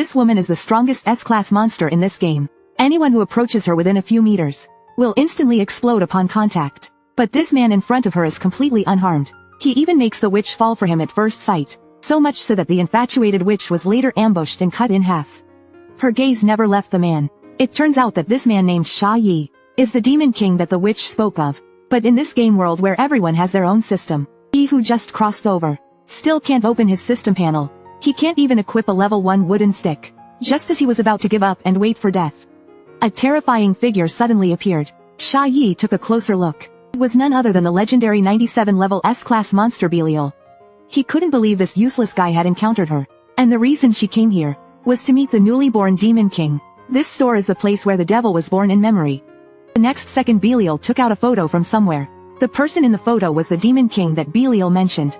This woman is the strongest S-class monster in this game. Anyone who approaches her within a few meters will instantly explode upon contact. But this man in front of her is completely unharmed. He even makes the witch fall for him at first sight, so much so that the infatuated witch was later ambushed and cut in half. Her gaze never left the man. It turns out that this man named Sha Yi is the demon king that the witch spoke of. But in this game world where everyone has their own system, he who just crossed over still can't open his system panel. He can't even equip a level 1 wooden stick. Just as he was about to give up and wait for death, a terrifying figure suddenly appeared. Sha Yi took a closer look. It was none other than the legendary 97 level S-class monster Belial. He couldn't believe this useless guy had encountered her, and the reason she came here was to meet the newly born demon king. This store is the place where the devil was born in memory. The next second Belial took out a photo from somewhere. The person in the photo was the demon king that Belial mentioned.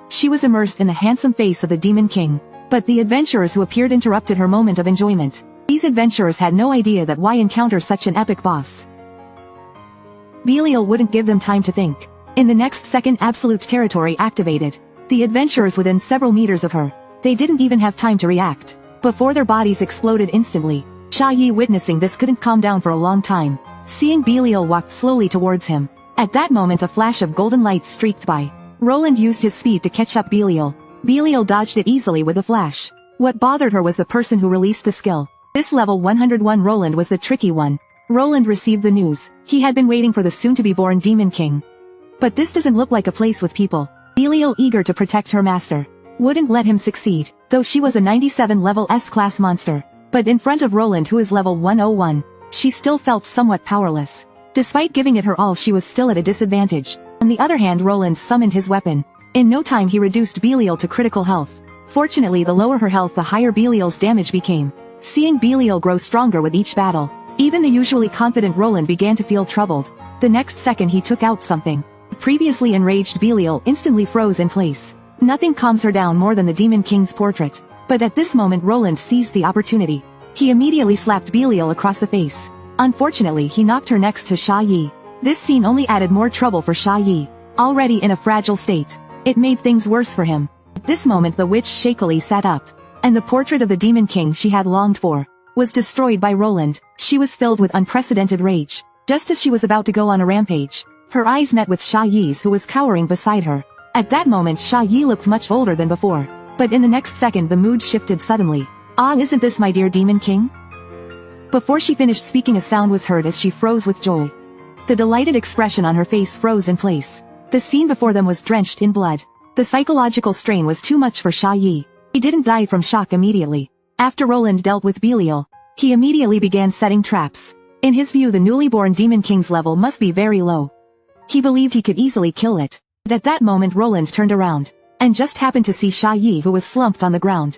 She was immersed in the handsome face of the demon king, but the adventurers who appeared interrupted her moment of enjoyment. These adventurers had no idea that why encounter such an epic boss. Belial wouldn't give them time to think. In the next second absolute territory activated. The adventurers within several meters of her. They didn't even have time to react before their bodies exploded instantly. Sha Yi witnessing this couldn't calm down for a long time. Seeing Belial walked slowly towards him. At that moment a flash of golden light streaked by. Roland used his speed to catch up Belial. Belial dodged it easily with a flash. What bothered her was the person who released the skill. This level 101 Roland was the tricky one. Roland received the news. He had been waiting for the soon-to-be-born demon king. But this doesn't look like a place with people. Belial, eager to protect her master, wouldn't let him succeed, though she was a 97 level S-class monster. But in front of Roland, who is level 101, she still felt somewhat powerless. Despite giving it her all, she was still at a disadvantage. On the other hand, Roland summoned his weapon. In no time he reduced Belial to critical health. Fortunately, the lower her health, the higher Belial's damage became. Seeing Belial grow stronger with each battle, even the usually confident Roland began to feel troubled. The next second he took out something. Previously enraged Belial instantly froze in place. Nothing calms her down more than the demon king's portrait. But at this moment Roland seized the opportunity. He immediately slapped Belial across the face. Unfortunately, he knocked her next to Sha Yi. This scene only added more trouble for Sha Yi, already in a fragile state. It made things worse for him. At this moment the witch shakily sat up, and the portrait of the demon king she had longed for was destroyed by Roland. She was filled with unprecedented rage. Just as she was about to go on a rampage, her eyes met with Sha Yi's, who was cowering beside her. At that moment Sha Yi looked much older than before, but in the next second the mood shifted suddenly. "Ah, isn't this my dear demon king?" Before she finished speaking, a sound was heard as she froze with joy. The delighted expression on her face froze in place. The scene before them was drenched in blood. The psychological strain was too much for Sha Yi. He didn't die from shock immediately. After Roland dealt with Belial, he immediately began setting traps. In his view, the newly born demon king's level must be very low. He believed he could easily kill it. But at that moment Roland turned around, and just happened to see Sha Yi, who was slumped on the ground.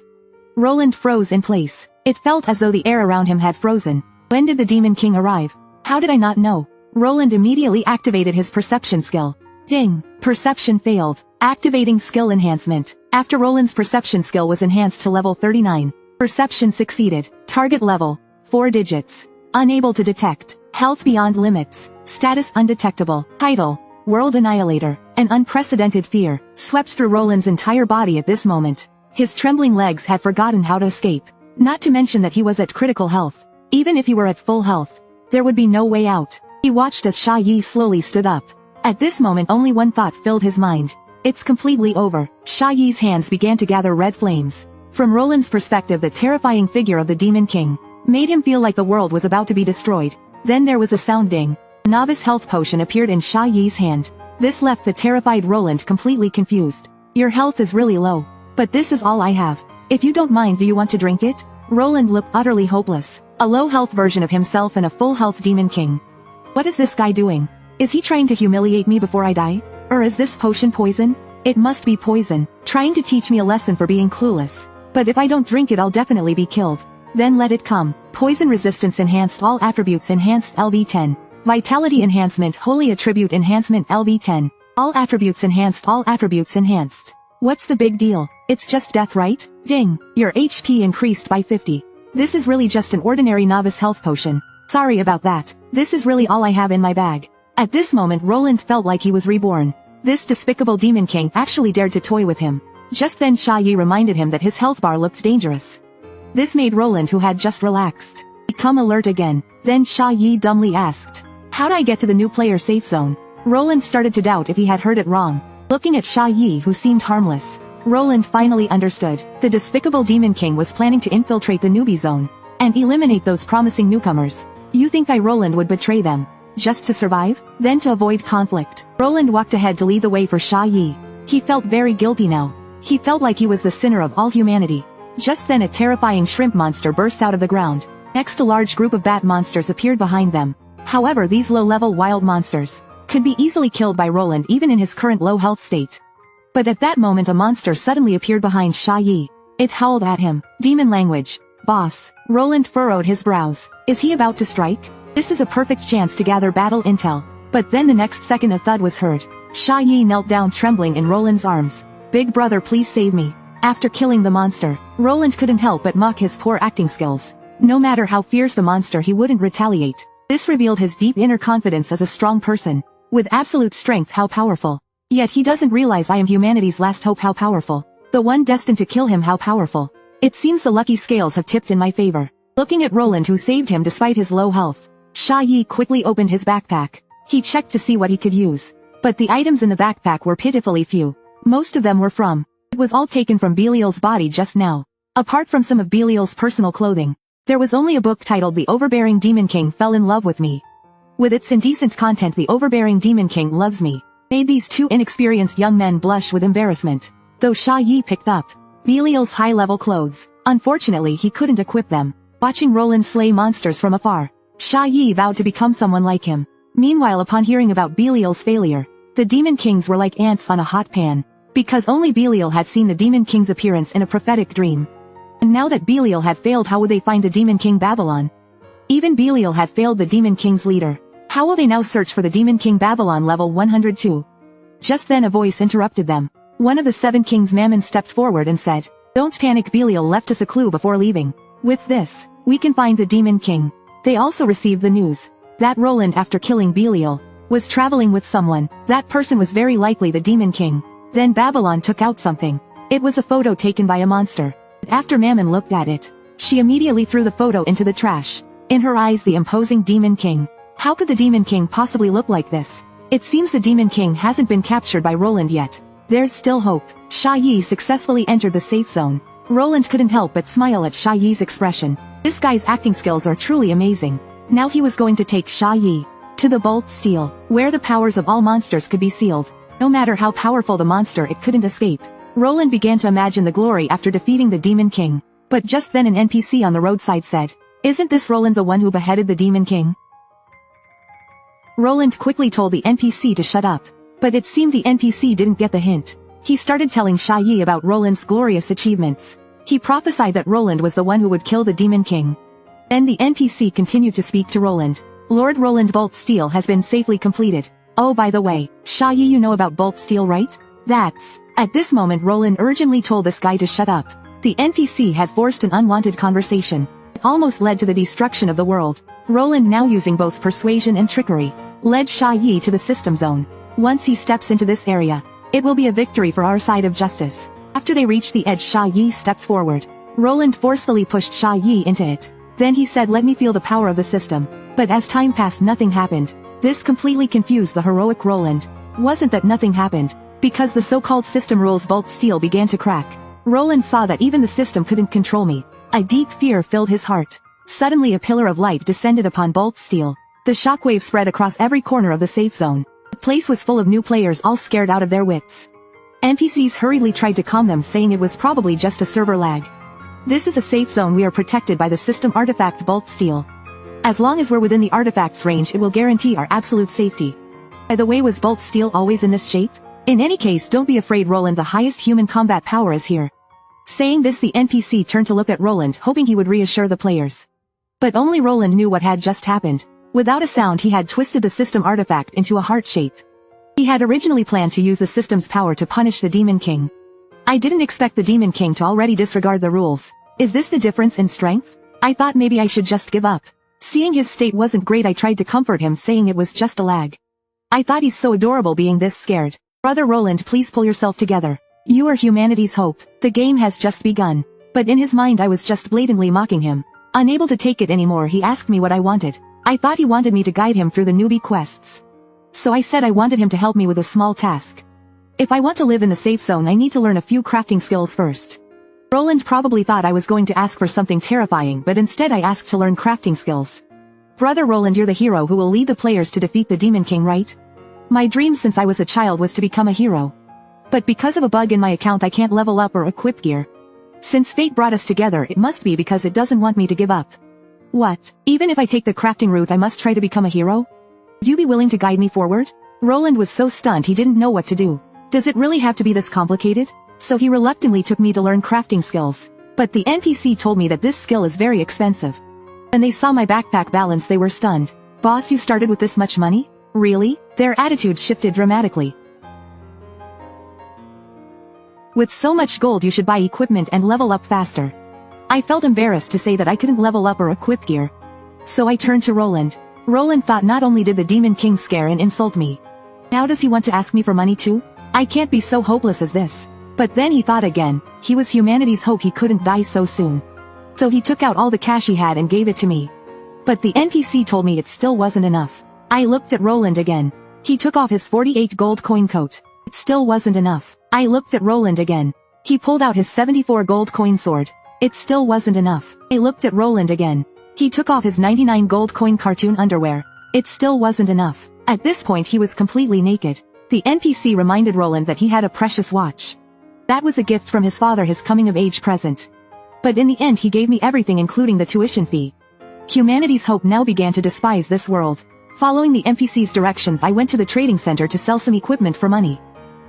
Roland froze in place. It felt as though the air around him had frozen. When did the demon king arrive? How did I not know? Roland immediately activated his perception skill. Ding! Perception failed. Activating skill enhancement. After Roland's perception skill was enhanced to level 39, perception succeeded. Target level 4 digits. Unable to detect. Health beyond limits. Status undetectable. Title: World Annihilator. An unprecedented fear swept through Roland's entire body at this moment. His trembling legs had forgotten how to escape. Not to mention that he was at critical health. Even if he were at full health, there would be no way out. He watched as Sha Yi slowly stood up. At this moment only one thought filled his mind. It's completely over. Sha Yi's hands began to gather red flames. From Roland's perspective, the terrifying figure of the demon king made him feel like the world was about to be destroyed. Then there was a sound ding. Novice health potion appeared in Sha Yi's hand. This left the terrified Roland completely confused. "Your health is really low. But this is all I have. If you don't mind, do you want to drink it?" Roland looked utterly hopeless. A low health version of himself and a full health demon king. What is this guy doing? Is he trying to humiliate me before I die? Or is this potion poison? It must be poison. Trying to teach me a lesson for being clueless. But if I don't drink it, I'll definitely be killed. Then let it come. Poison resistance enhanced, all attributes enhanced, LV10. Vitality enhancement, holy attribute enhancement, LV10. All attributes enhanced, all attributes enhanced. What's the big deal? It's just death, right? Ding! Your HP increased by 50. This is really just an ordinary novice health potion. Sorry about that. This is really all I have in my bag. At this moment Roland felt like he was reborn. This despicable demon king actually dared to toy with him. Just then Sha Yi reminded him that his health bar looked dangerous. This made Roland, who had just relaxed, become alert again. Then Sha Yi dumbly asked, "How'd I get to the new player safe zone?" Roland started to doubt if he had heard it wrong. Looking at Sha Yi, who seemed harmless, Roland finally understood. The despicable Demon King was planning to infiltrate the newbie zone and eliminate those promising newcomers. You think Roland would betray them just to survive? Then to avoid conflict, Roland walked ahead to lead the way for Sha Yi. He felt very guilty now. He felt like he was the sinner of all humanity. Just then a terrifying shrimp monster burst out of the ground. Next, a large group of bat monsters appeared behind them. However, these low-level wild monsters could be easily killed by Roland even in his current low health state. But at that moment a monster suddenly appeared behind Sha Yi. It howled at him. Demon language. Boss. Roland furrowed his brows. Is he about to strike? This is a perfect chance to gather battle intel. But then the next second a thud was heard. Sha Yi knelt down trembling in Roland's arms. Big brother, please save me. After killing the monster, Roland couldn't help but mock his poor acting skills. No matter how fierce the monster, he wouldn't retaliate. This revealed his deep inner confidence as a strong person, with absolute strength. How powerful. Yet he doesn't realize I am humanity's last hope. How powerful. The one destined to kill him. How powerful. It seems the lucky scales have tipped in my favor. Looking at Roland, who saved him despite his low health, Sha Yi quickly opened his backpack. He checked to see what he could use. But the items in the backpack were pitifully few. Most of them were from. It was all taken from Belial's body just now. Apart from some of Belial's personal clothing, there was only a book titled The Overbearing Demon King Fell in Love with Me. With its indecent content, The Overbearing Demon King Loves Me made these two inexperienced young men blush with embarrassment. Though Sha Yi picked up Belial's high-level clothes, unfortunately he couldn't equip them. Watching Roland slay monsters from afar, Sha Yi vowed to become someone like him. Meanwhile, upon hearing about Belial's failure, the Demon Kings were like ants on a hot pan, because only Belial had seen the Demon King's appearance in a prophetic dream. And now that Belial had failed, how would they find the Demon King Babylon? Even Belial had failed the Demon King's leader. How will they now search for the Demon King Babylon level 102? Just then a voice interrupted them. One of the 7 kings, Mammon, stepped forward and said, "Don't panic, Belial left us a clue before leaving. With this, we can find the Demon King." They also received the news that Roland, after killing Belial, was traveling with someone. That person was very likely the Demon King. Then Babylon took out something. It was a photo taken by a monster. After Mammon looked at it, she immediately threw the photo into the trash. In her eyes, the imposing Demon King. How could the Demon King possibly look like this? It seems the Demon King hasn't been captured by Roland yet. There's still hope. Sha Yi successfully entered the safe zone. Roland couldn't help but smile at Sha Yi's expression. This guy's acting skills are truly amazing. Now he was going to take Sha Yi to the Bolt Steel, where the powers of all monsters could be sealed. No matter how powerful the monster, it couldn't escape. Roland began to imagine the glory after defeating the Demon King. But just then an NPC on the roadside said, "Isn't this Roland, the one who beheaded the Demon King?" Roland quickly told the NPC to shut up. But it seemed the NPC didn't get the hint. He started telling Sha Yi about Roland's glorious achievements. He prophesied that Roland was the one who would kill the Demon King. Then the NPC continued to speak to Roland. "Lord Roland, Bolt Steel has been safely completed. Oh, by the way, Sha Yi, you know about Bolt Steel, right? That's..." At this moment Roland urgently told this guy to shut up. The NPC had forced an unwanted conversation. It almost led to the destruction of the world. Roland, now using both persuasion and trickery, led Sha Yi to the system zone. Once he steps into this area, it will be a victory for our side of justice. After they reached the edge, Sha Yi stepped forward. Roland forcefully pushed Sha Yi into it. Then he said, "Let me feel the power of the system." But as time passed, nothing happened. This completely confused the heroic Roland. Wasn't that nothing happened, because the so-called system rules Bolt Steel began to crack. Roland saw that even the system couldn't control me. A deep fear filled his heart. Suddenly a pillar of light descended upon Bolt Steel. The shockwave spread across every corner of the safe zone. The place was full of new players, all scared out of their wits. NPCs hurriedly tried to calm them, saying it was probably just a server lag. "This is a safe zone. We are protected by the system artifact Bolt Steel. As long as we're within the artifact's range, it will guarantee our absolute safety." By the way, was Bolt Steel always in this shape? In any case, don't be afraid, Roland, the highest human combat power is here. Saying this, the NPC turned to look at Roland, hoping he would reassure the players. But only Roland knew what had just happened. Without a sound, he had twisted the system artifact into a heart shape. He had originally planned to use the system's power to punish the Demon King. I didn't expect the Demon King to already disregard the rules. Is this the difference in strength? I thought maybe I should just give up. Seeing his state wasn't great, I tried to comfort him, saying it was just a lag. I thought he's so adorable being this scared. Brother Roland, please pull yourself together. You are humanity's hope. The game has just begun. But in his mind I was just blatantly mocking him. Unable to take it anymore, he asked me what I wanted. I thought he wanted me to guide him through the newbie quests. So I said I wanted him to help me with a small task. If I want to live in the safe zone, I need to learn a few crafting skills first. Roland probably thought I was going to ask for something terrifying, but instead I asked to learn crafting skills. Brother Roland, you're the hero who will lead the players to defeat the Demon King, right? My dream since I was a child was to become a hero. But because of a bug in my account I can't level up or equip gear. Since fate brought us together, it must be because it doesn't want me to give up. What? Even if I take the crafting route I must try to become a hero? Would you be willing to guide me forward? Roland was so stunned he didn't know what to do. Does it really have to be this complicated? So he reluctantly took me to learn crafting skills. But the NPC told me that this skill is very expensive. When they saw my backpack balance they were stunned. Boss, you started with this much money? Really? Their attitude shifted dramatically. With so much gold you should buy equipment and level up faster. I felt embarrassed to say that I couldn't level up or equip gear. So I turned to Roland. Roland thought not only did the Demon King scare and insult me. Now does he want to ask me for money too? I can't be so hopeless as this. But then he thought again. He was humanity's hope, he couldn't die so soon. So he took out all the cash he had and gave it to me. But the NPC told me it still wasn't enough. I looked at Roland again. He took off his 48 gold coin coat. It still wasn't enough. I looked at Roland again. He pulled out his 74 gold coin sword. It still wasn't enough. I looked at Roland again. He took off his 99 gold coin cartoon underwear. It still wasn't enough. At this point he was completely naked. The NPC reminded Roland that he had a precious watch. That was a gift from his father, his coming-of-age present. But in the end he gave me everything including the tuition fee. Humanity's hope now began to despise this world. Following the NPC's directions I went to the trading center to sell some equipment for money.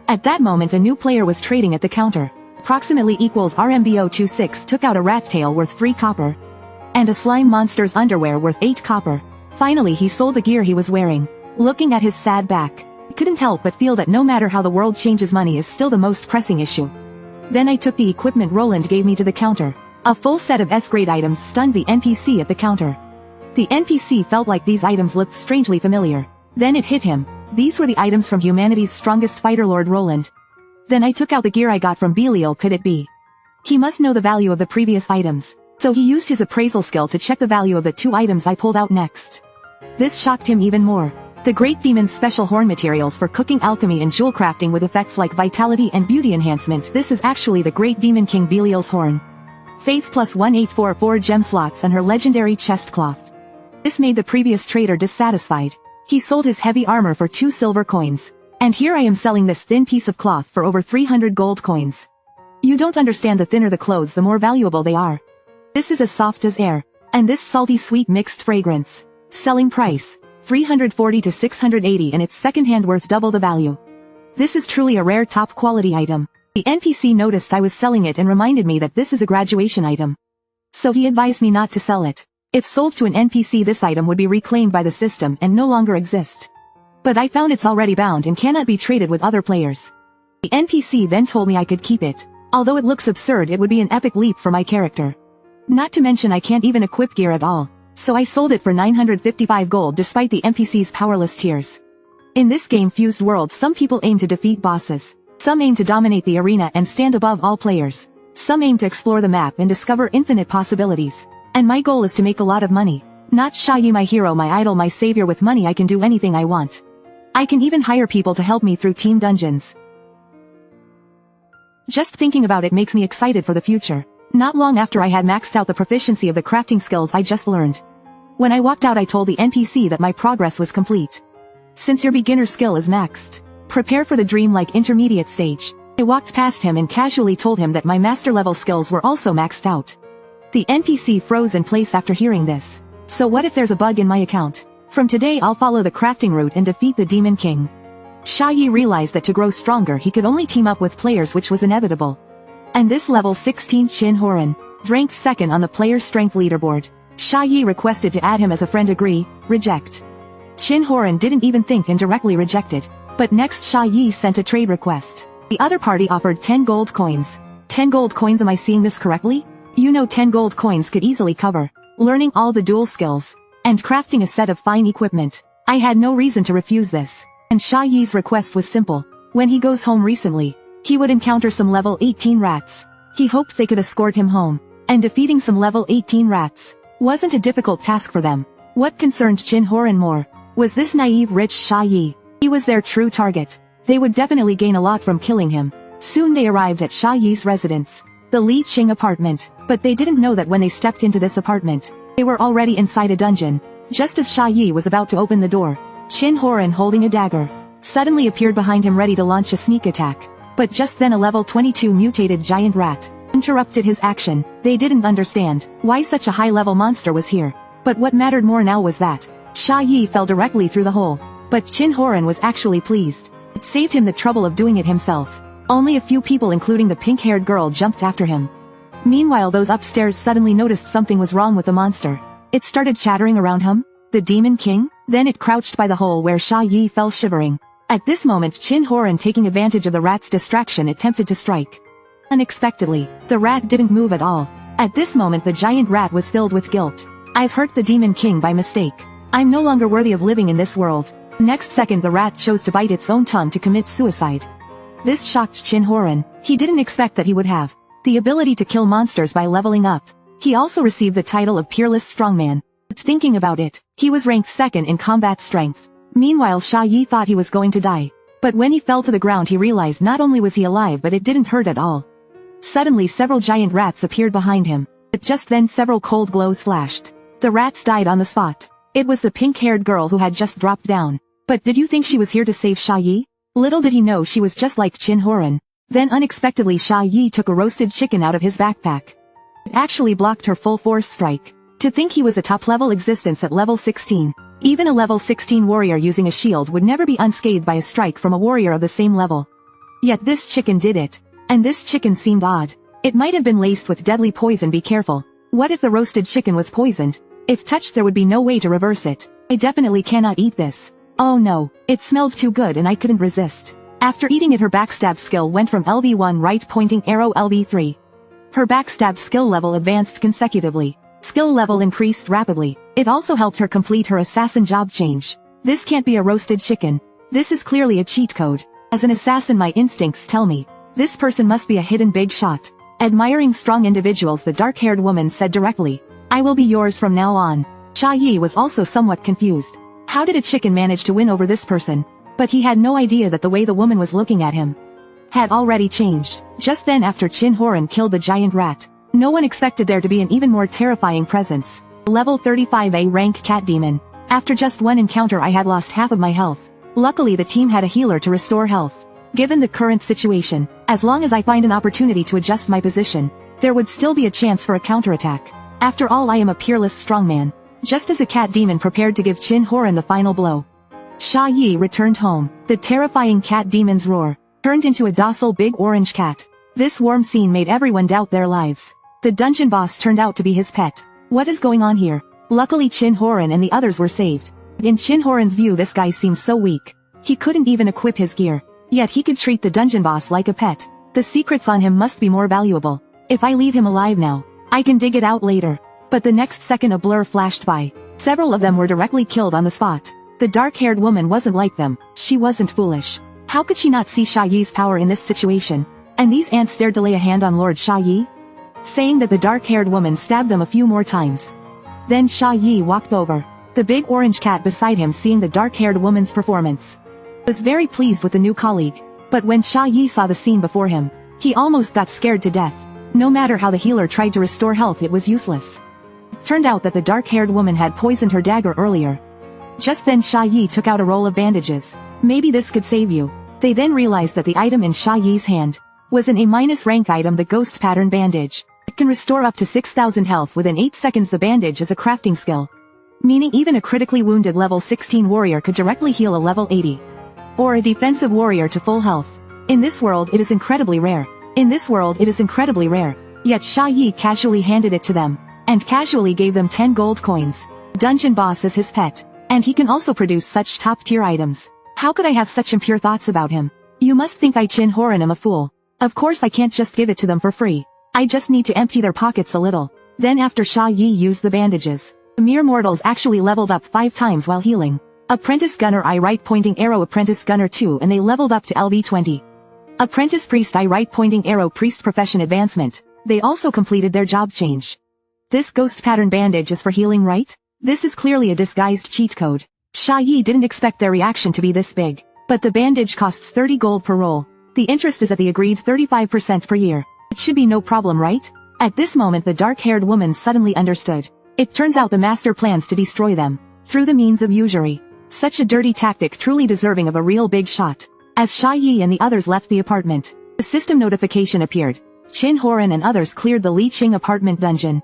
At that moment a new player was trading at the counter. Approximately equals RMB026 took out a rat tail worth 3 copper. And a slime monster's underwear worth 8 copper. Finally he sold the gear he was wearing. Looking at his sad back, I couldn't help but feel that no matter how the world changes, money is still the most pressing issue. Then I took the equipment Roland gave me to the counter. A full set of S-grade items stunned the NPC at the counter. The NPC felt like these items looked strangely familiar. Then it hit him. These were the items from humanity's strongest fighter, Lord Roland. Then I took out the gear I got from Belial. Could it be? He must know the value of the previous items. So he used his appraisal skill to check the value of the 2 items I pulled out next. This shocked him even more. The Great Demon's special horn materials for cooking, alchemy and jewel crafting with effects like vitality and beauty enhancement. This is actually the Great Demon King Belial's horn. Faith plus 1844 gem slots and her legendary chest cloth. This made the previous trader dissatisfied. He sold his heavy armor for 2 silver coins. And here I am selling this thin piece of cloth for over 300 gold coins. You don't understand, the thinner the clothes the more valuable they are. This is as soft as air. And this salty sweet mixed fragrance. Selling price, 340 to 680, and its second-hand worth double the value. This is truly a rare top quality item. The NPC noticed I was selling it and reminded me that this is a graduation item. So he advised me not to sell it. If sold to an NPC this item would be reclaimed by the system and no longer exist. But I found it's already bound and cannot be traded with other players. The NPC then told me I could keep it. Although it looks absurd, it would be an epic leap for my character. Not to mention I can't even equip gear at all. So I sold it for 955 gold despite the NPC's powerless tears. In this game Fused Worlds, some people aim to defeat bosses. Some aim to dominate the arena and stand above all players. Some aim to explore the map and discover infinite possibilities. And my goal is to make a lot of money. Not Xiaoyi, my hero, my idol, my savior. With money I can do anything I want. I can even hire people to help me through team dungeons. Just thinking about it makes me excited for the future. Not long after I had maxed out the proficiency of the crafting skills I just learned. When I walked out I told the NPC that my progress was complete. Since your beginner skill is maxed, prepare for the dreamlike intermediate stage. I walked past him and casually told him that my master level skills were also maxed out. The NPC froze in place after hearing this. So what if there's a bug in my account? From today I'll follow the crafting route and defeat the Demon King. Xiaoyi realized that to grow stronger he could only team up with players, which was inevitable. And this level 16 Qin Horan ranked second on the player strength leaderboard. Xiaoyi requested to add him as a friend. Agree, reject. Qin Horan didn't even think and directly rejected. But next Xiaoyi sent a trade request. The other party offered 10 gold coins. 10 gold coins, am I seeing this correctly? You know 10 gold coins could easily cover learning all the dual skills and crafting a set of fine equipment. I had no reason to refuse this. And Xiaoyi's request was simple. When he goes home recently, he would encounter some level 18 rats. He hoped they could escort him home. And defeating some level 18 rats wasn't a difficult task for them. What concerned Chin Horan more was this naive rich Sha Yi. He was their true target. They would definitely gain a lot from killing him. Soon they arrived at Sha Yi's residence, the Li Qing apartment, but they didn't know that when they stepped into this apartment, they were already inside a dungeon. Just as Sha Yi was about to open the door, Chin Horan, holding a dagger, suddenly appeared behind him ready to launch a sneak attack. But just then a level 22 mutated giant rat interrupted his action. They didn't understand why such a high-level monster was here. But what mattered more now was that Sha Yi fell directly through the hole. But Chin Horan was actually pleased. It saved him the trouble of doing it himself. Only a few people, including the pink-haired girl, jumped after him. Meanwhile, those upstairs suddenly noticed something was wrong with the monster. It started chattering around him. The Demon King? Then it crouched by the hole where Sha Yi fell shivering. At this moment, Chin Horan, taking advantage of the rat's distraction, attempted to strike. Unexpectedly, the rat didn't move at all. At this moment, the giant rat was filled with guilt. I've hurt the Demon King by mistake. I'm no longer worthy of living in this world. Next second, the rat chose to bite its own tongue to commit suicide. This shocked Chin Horan. He didn't expect that he would have the ability to kill monsters by leveling up. He also received the title of Peerless Strongman. But thinking about it, he was ranked second in combat strength. Meanwhile, Sha Yi thought he was going to die. But when he fell to the ground, he realized not only was he alive, but it didn't hurt at all. Suddenly several giant rats appeared behind him. But just then several cold glows flashed. The rats died on the spot. It was the pink-haired girl who had just dropped down. But did you think she was here to save Sha Yi? Little did he know she was just like Chin Horan. Then unexpectedly Sha Yi took a roasted chicken out of his backpack. It actually blocked her full force strike. To think he was a top-level existence at level 16. Even a level 16 warrior using a shield would never be unscathed by a strike from a warrior of the same level. Yet this chicken did it. And this chicken seemed odd. It might have been laced with deadly poison. Be careful. What if the roasted chicken was poisoned? If touched, there would be no way to reverse it. I definitely cannot eat this. Oh no, it smelled too good and I couldn't resist. After eating it, her backstab skill went from LV1 right pointing arrow LV3. Her backstab skill level advanced consecutively. Skill level increased rapidly. It also helped her complete her assassin job change. This can't be a roasted chicken. This is clearly a cheat code. As an assassin, my instincts tell me this person must be a hidden big shot. Admiring strong individuals, the dark-haired woman said directly, I will be yours from now on. Sha Yi was also somewhat confused. How did a chicken manage to win over this person? But he had no idea that the way the woman was looking at him had already changed. Just then, after Chin Horan killed the giant rat, no one expected there to be an even more terrifying presence. Level 35A rank cat demon. After just one encounter, I had lost half of my health. Luckily, the team had a healer to restore health. Given the current situation, as long as I find an opportunity to adjust my position, there would still be a chance for a counterattack. After all, I am a peerless strongman. Just as the cat demon prepared to give Chin Horan the final blow, Sha Yi returned home. The terrifying cat demon's roar turned into a docile big orange cat. This warm scene made everyone doubt their lives. The dungeon boss turned out to be his pet. What is going on here? Luckily, Chin Horan and the others were saved. In Chin Horan's view, this guy seemed so weak. He couldn't even equip his gear. Yet he could treat the dungeon boss like a pet. The secrets on him must be more valuable. If I leave him alive now, I can dig it out later. But the next second a blur flashed by. Several of them were directly killed on the spot. The dark-haired woman wasn't like them. She wasn't foolish. How could she not see Sha Yi's power in this situation? And these ants dared to lay a hand on Lord Sha Yi? Saying that, the dark-haired woman stabbed them a few more times. Then Sha Yi walked over. The big orange cat beside him, seeing the dark-haired woman's performance, was very pleased with the new colleague. But when Sha Yi saw the scene before him, he almost got scared to death. No matter how the healer tried to restore health, it was useless. It turned out that the dark-haired woman had poisoned her dagger earlier. Just then Sha Yi took out a roll of bandages. Maybe this could save you. They then realized that the item in Sha Yi's hand was an A- rank item, the ghost pattern bandage. It can restore up to 6,000 health within 8 seconds. The bandage is a crafting skill, meaning even a critically wounded level 16 warrior could directly heal a level 80 or a defensive warrior to full health. In this world it is incredibly rare. Yet Sha Yi casually handed it to them, and casually gave them 10 gold coins. Dungeon boss is his pet, and he can also produce such top-tier items. How could I have such impure thoughts about him? You must think I, Chin Horan, am a fool. Of course I can't just give it to them for free. I just need to empty their pockets a little. Then after Sha Yi used the bandages, the mere mortals actually leveled up 5 times while healing. Apprentice Gunner I right pointing arrow Apprentice Gunner 2, and they leveled up to LV20. Apprentice priest I right pointing arrow priest profession advancement. They also completed their job change. This ghost pattern bandage is for healing, right? This is clearly a disguised cheat code. Xia Yi didn't expect their reaction to be this big. But the bandage costs 30 gold per roll. The interest is at the agreed 35% per year. It should be no problem, right? At this moment the dark-haired woman suddenly understood. It turns out the master plans to destroy them. Through the means of usury. Such a dirty tactic truly deserving of a real big shot. As Xia Yi and the others left the apartment, the system notification appeared. Qin Horan and others cleared the Li Qing apartment dungeon.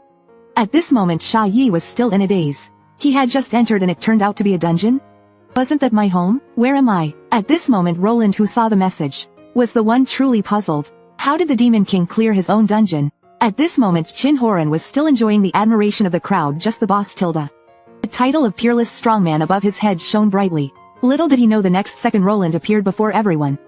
At this moment Xia Yi was still in a daze. He had just entered and it turned out to be a dungeon? Wasn't that my home? Where am I? At this moment Roland, who saw the message, was the one truly puzzled. How did the Demon King clear his own dungeon? At this moment Qin Horan was still enjoying the admiration of the crowd, just the boss Tilda. The title of Peerless Strongman above his head shone brightly. Little did he know the next second Roland appeared before everyone.